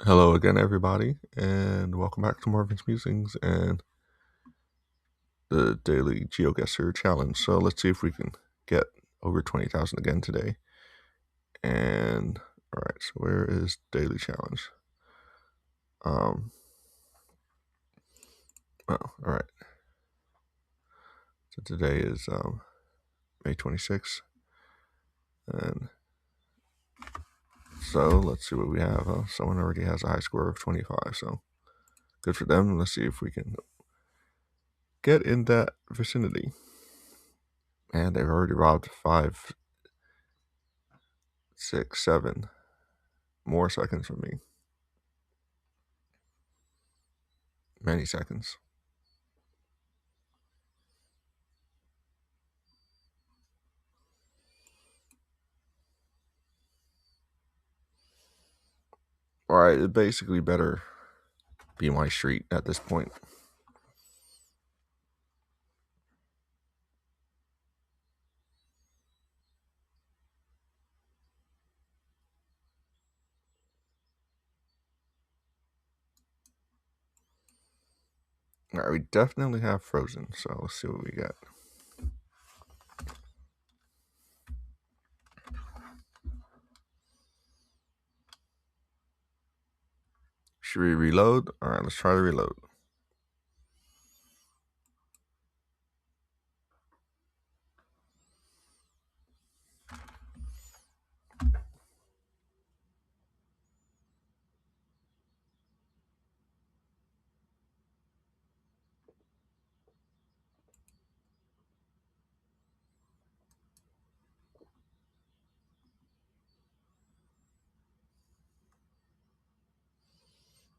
Hello again, everybody, and welcome back to Marvin's Musings and the daily GeoGuessr challenge. So let's see if we can get over 20,000 again today. And all right, so where is daily challenge? Oh, all right. So today is May 26th, and so let's see what we have. Someone already has a high score of 25, so good for them. Let's see if we can get in that vicinity. And they've already robbed 5, 6, 7 more seconds from me. Many seconds. Alright, it basically better be my street at this point. Alright, we definitely have frozen, so let's see what we get. Should we reload? Alright, let's try to reload.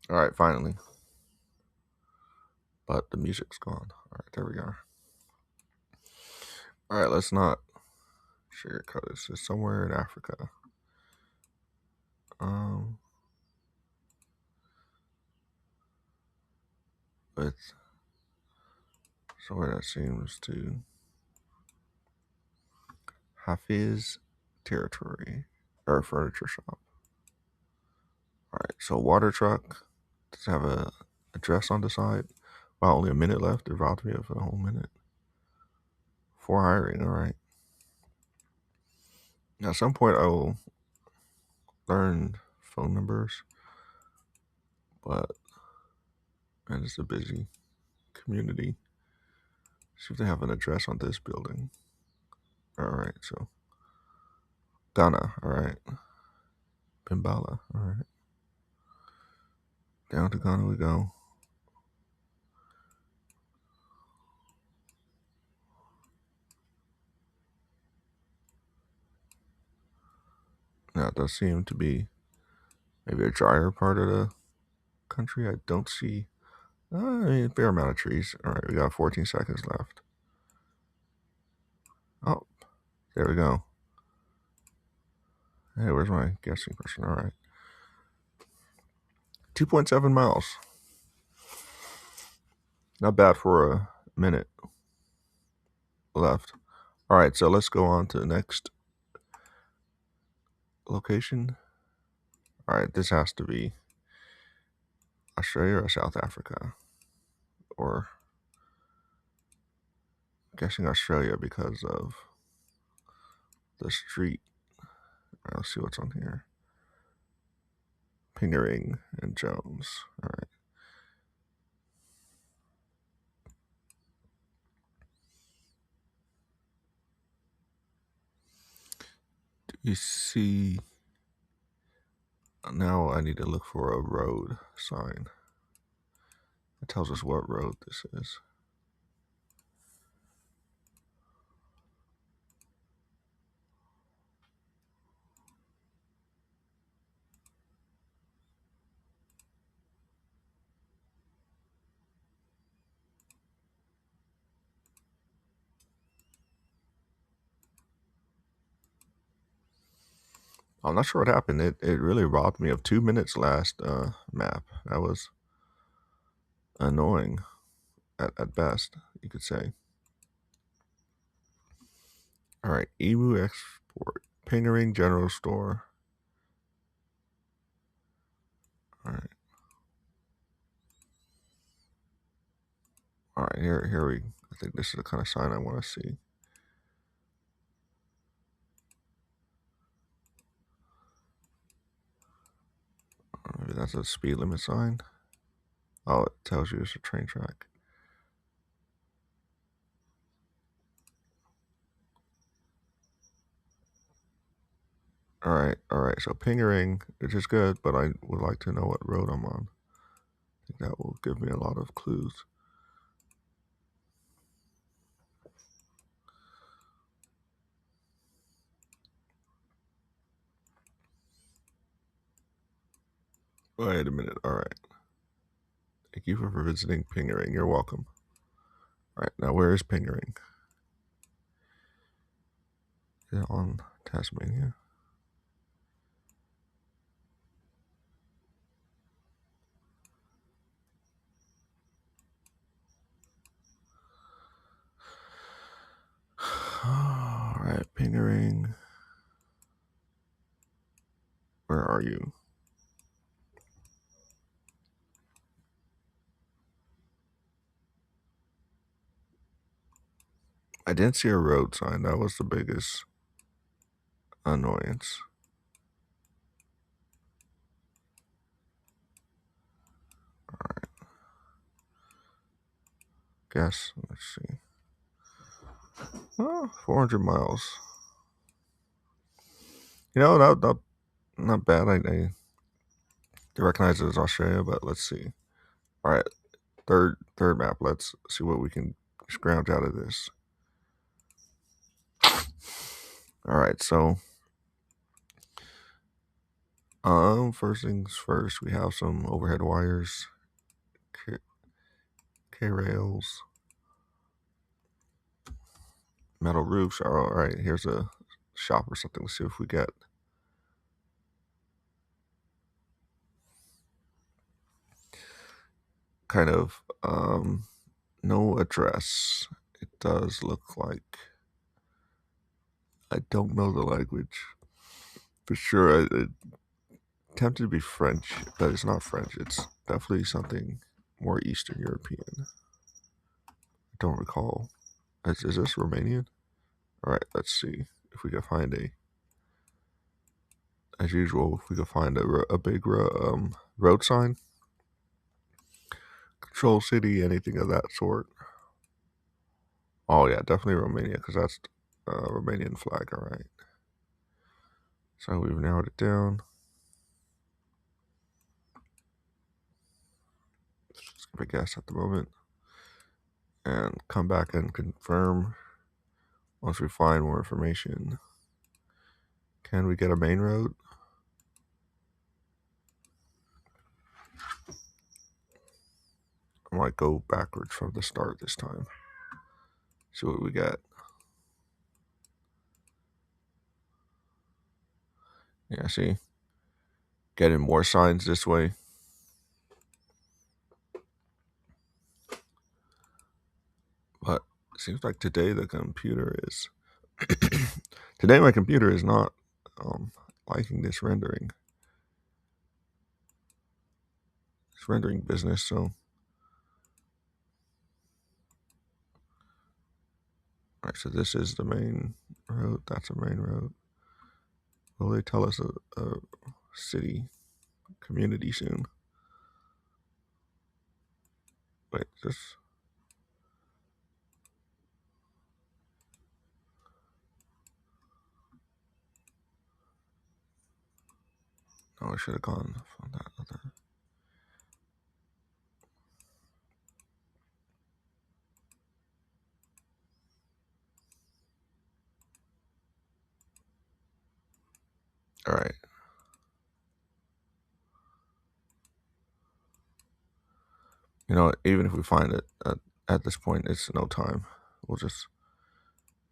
Alright, finally. But the music's gone. Alright, there we are. Alright, let's not sugarcoat this. It's somewhere in Africa. But somewhere that seems to Hafiz territory or furniture shop. Alright, so water truck. Does it have a address on the side? Wow, only a minute left. It robbed me of a whole minute. For hiring, alright. At some point I will learn phone numbers, but man, it's a busy community. See if they have an address on this building. Alright, so Ghana, alright. Pimbala, alright. Down to Ghana we go. Now, it does seem to be maybe a drier part of the country. I don't see a fair amount of trees. Alright, we got 14 seconds left. Oh, there we go. Hey, where's my guessing person? Alright. 2.7 miles. Not bad for a minute left. Alright, so let's go on to the next location. Alright, this has to be Australia or South Africa. Or I'm guessing Australia because of the street. Alright, let's see what's on here. Pingering and Jones. Alright. Do you see? Now I need to look for a road sign. It tells us what road this is. I'm not sure what happened. It really robbed me of 2 minutes last map. That was annoying at best, you could say. Alright, Emu Export. Pingering General Store. Alright. right, here we. I think this is the kind of sign I want to see. Maybe that's a speed limit sign. Oh, it tells you it's a train track. All right. So pingering, which is good, but I would like to know what road I'm on. I think that will give me a lot of clues. Wait a minute. All right. Thank you for visiting Pingering. You're welcome. All right. Now, where is Pingering? Is it on Tasmania? All right, Pingering. Where are you? I didn't see a road sign. That was the biggest annoyance. All right. Guess. Let's see. Oh, 400 miles. You know, not bad. I recognize it as Australia, but let's see. All right, third map. Let's see what we can scrounge out of this. All right, so first things first, we have some overhead wires, K-rails, metal roofs. All right, here's a shop or something. Let's see if we get. Kind of no address. It does look like I don't know the language for sure. It tempted to be French, but it's not French. It's definitely something more Eastern European. I don't recall. Is this Romanian? All right, let's see if we can find as usual, if we can find a big road sign, control city, anything of that sort. Oh yeah, definitely Romania, because that's Romanian flag. All right. So we've narrowed it down. Let's give a guess at the moment and come back and confirm once we find more information. Can we get a main road? I might go backwards from the start this time. See what we got. Yeah, see? Getting more signs this way. But it seems like today the computer is... today my computer is not liking this rendering. It's rendering business, so... Alright, so this is the main road. That's a main road. Will they tell us a city, community soon? Wait, this... Oh, I should have gone from that other... Alright. You know, even if we find it at this point, it's no time. We'll just,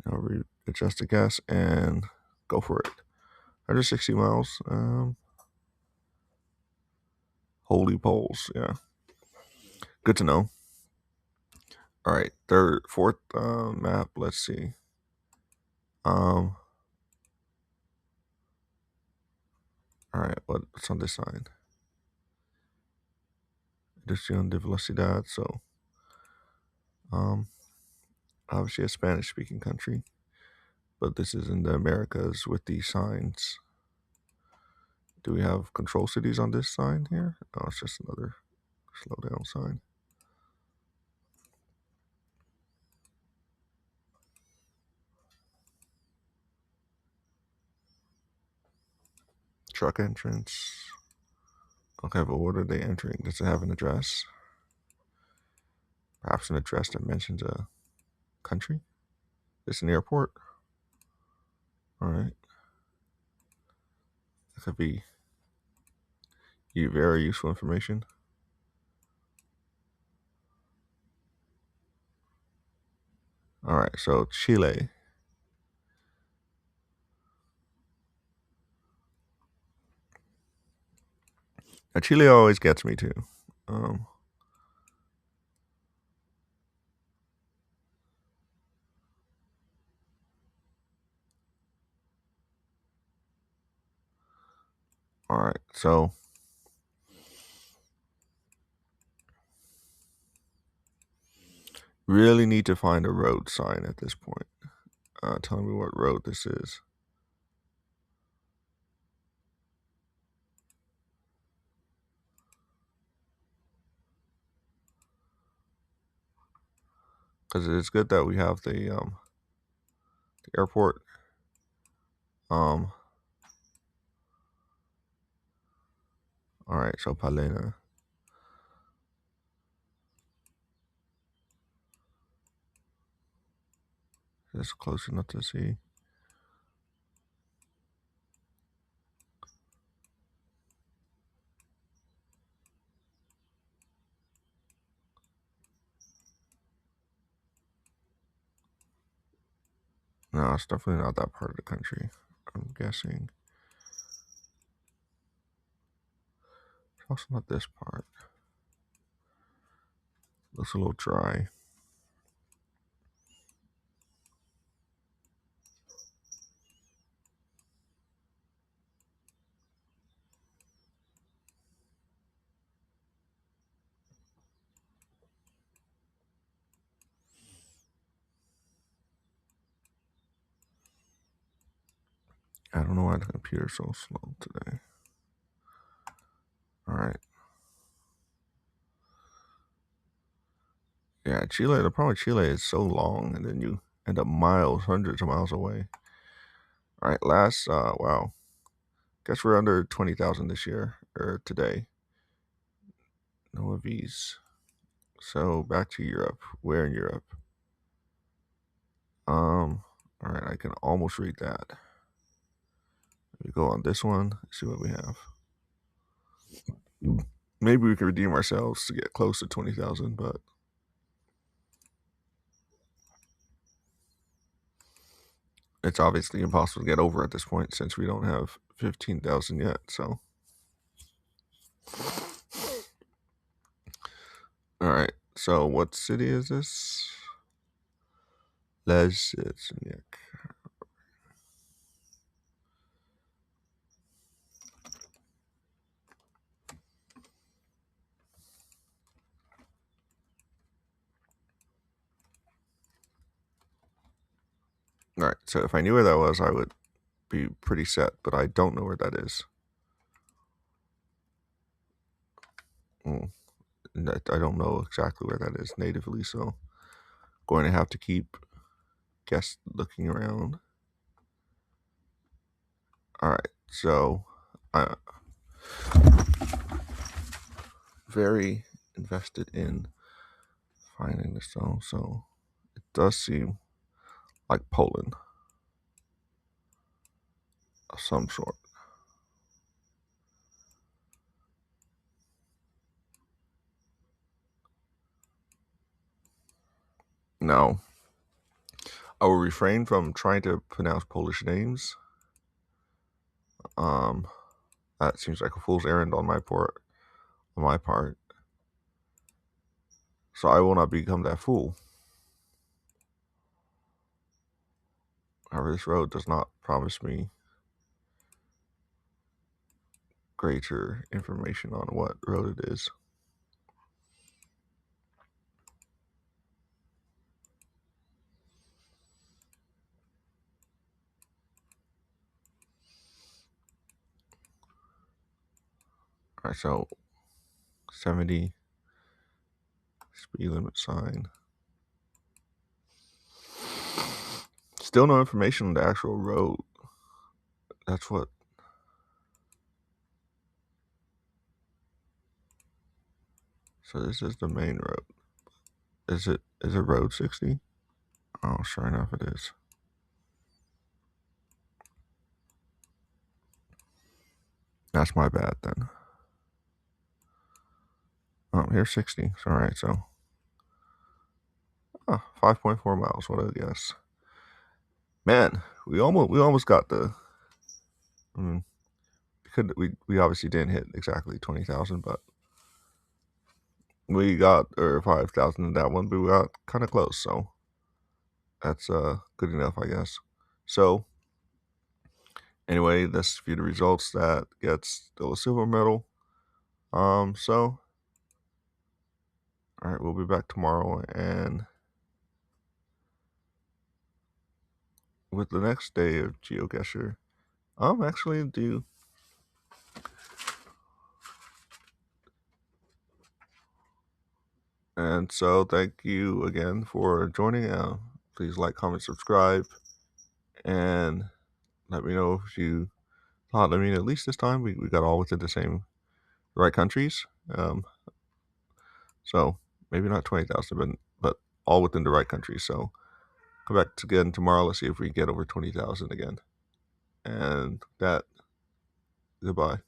readjust the gas and go for it. 160 miles. Holy poles. Yeah. Good to know. All right. Fourth map. Let's see. All right. What's on this sign? Reducción de velocidad. So, Um, Obviously a Spanish-speaking country, but this is in the Americas with these signs. Do we have control cities on this sign here? Oh, it's just another slow down sign. Truck entrance. Okay, but what are they entering? Does it have an address? Perhaps an address that mentions a country? It's an airport? Alright. That could be very useful information. Alright, so Chile. Now, Chile always gets me too. Alright, so really need to find a road sign at this point. Tell me what road this is. Because it's good that we have the airport. Alright, so Palena. It's close enough to see. No, it's definitely not that part of the country, I'm guessing. It's also not this part. Looks a little dry. I don't know why the computer's so slow today. Alright. Yeah, Chile, the problem with Chile is so long, and then you end up miles, hundreds of miles away. Alright, last, wow. Guess we're under 20,000 this year, or today. No V's. So, back to Europe. Where in Europe? Alright, I can almost read that. We go on this one, see what we have. Maybe we can redeem ourselves to get close to 20,000, but it's obviously impossible to get over at this point since we don't have 15,000 yet, so. Alright, so what city is this? Lesniak. Alright, so if I knew where that was, I would be pretty set, but I don't know where that is. I don't know exactly where that is natively, so going to have to keep looking around. Alright, so very invested in finding the stone, so it does seem like Poland of some sort. Now, I will refrain from trying to pronounce Polish names. That seems like a fool's errand on my part. So I will not become that fool. However, this road does not promise me greater information on what road it is. Alright, so 70 speed limit sign. Still no information on the actual road. That's what. So this is the main road. Is it road 60? Oh, sure enough it is. That's my bad then. Oh, here's 60. Alright, so 5.4 miles. What a guess. Man, we almost got the. We obviously didn't hit exactly 20,000, but we got 5,000 in that one, but we got kind of close, so that's good enough, I guess. So anyway, that's a few of the results. That gets still a silver medal. So all right, we'll be back tomorrow and with the next day of GeoGuessr. Actually do. And so thank you again for joining. Please like, comment, subscribe, and let me know if you thought. I mean, at least this time we got all within the same right countries. So maybe not 20,000, but all within the right countries. So come back again tomorrow. Let's see if we get over 20,000 again. And that, goodbye.